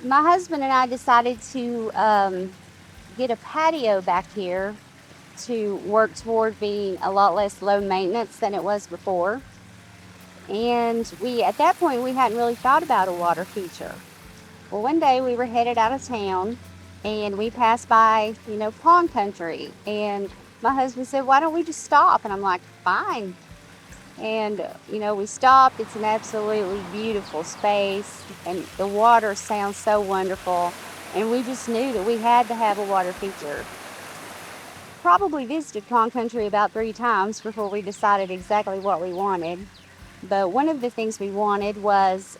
My husband and I decided to get a patio back here to work toward being a lot less low maintenance than it was before. And at that point, we hadn't really thought about a water feature. Well, one day we were headed out of town and we passed by, pond country. And my husband said, "Why don't we just stop?" And I'm like, "Fine." And, we stopped. It's an absolutely beautiful space and the water sounds so wonderful. And we just knew that we had to have a water feature. Probably visited pond country about 3 times before we decided exactly what we wanted. But one of the things we wanted was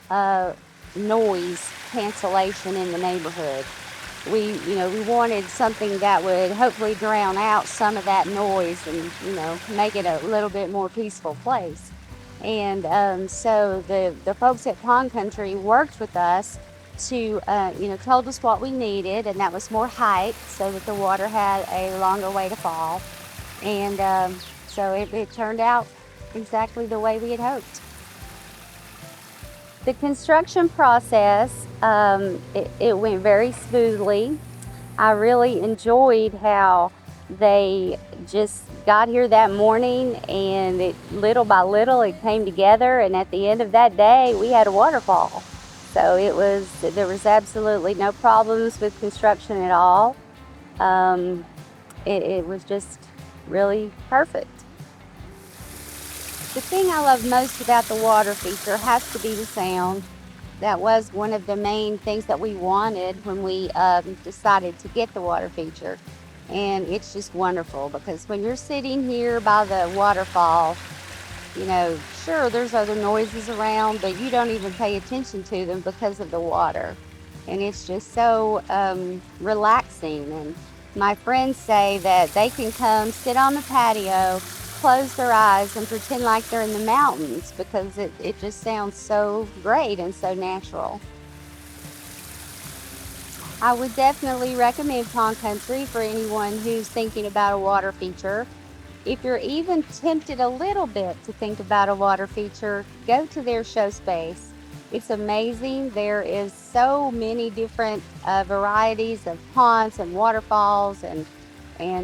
noise cancellation in the neighborhood. We wanted something that would hopefully drown out some of that noise and, make it a little bit more peaceful place. And so the folks at Pond Country worked with us to, told us what we needed, and that was more height so that the water had a longer way to fall. And so it turned out exactly the way we had hoped. The construction process, it went very smoothly. I really enjoyed how they just got here that morning and little by little it came together, and at the end of that day we had a waterfall. So there was absolutely no problems with construction at all. Um, it was just really perfect. The thing I love most about the water feature has to be the sound. That was one of the main things that we wanted when we decided to get the water feature. And it's just wonderful because when you're sitting here by the waterfall, sure, there's other noises around, but you don't even pay attention to them because of the water. And it's just so relaxing. And my friends say that they can come sit on the patio, close their eyes, and pretend like they're in the mountains because it just sounds so great and so natural. I would definitely recommend Pond Country for anyone who's thinking about a water feature. If you're even tempted a little bit to think about a water feature, go to their show space. It's amazing. There is so many different varieties of ponds and waterfalls and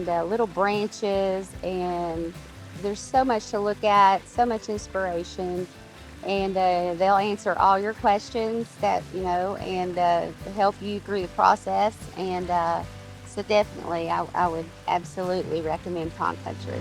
little branches, and there's so much to look at, so much inspiration, and they'll answer all your questions and help you through the process. And so definitely, I would absolutely recommend Pond Country.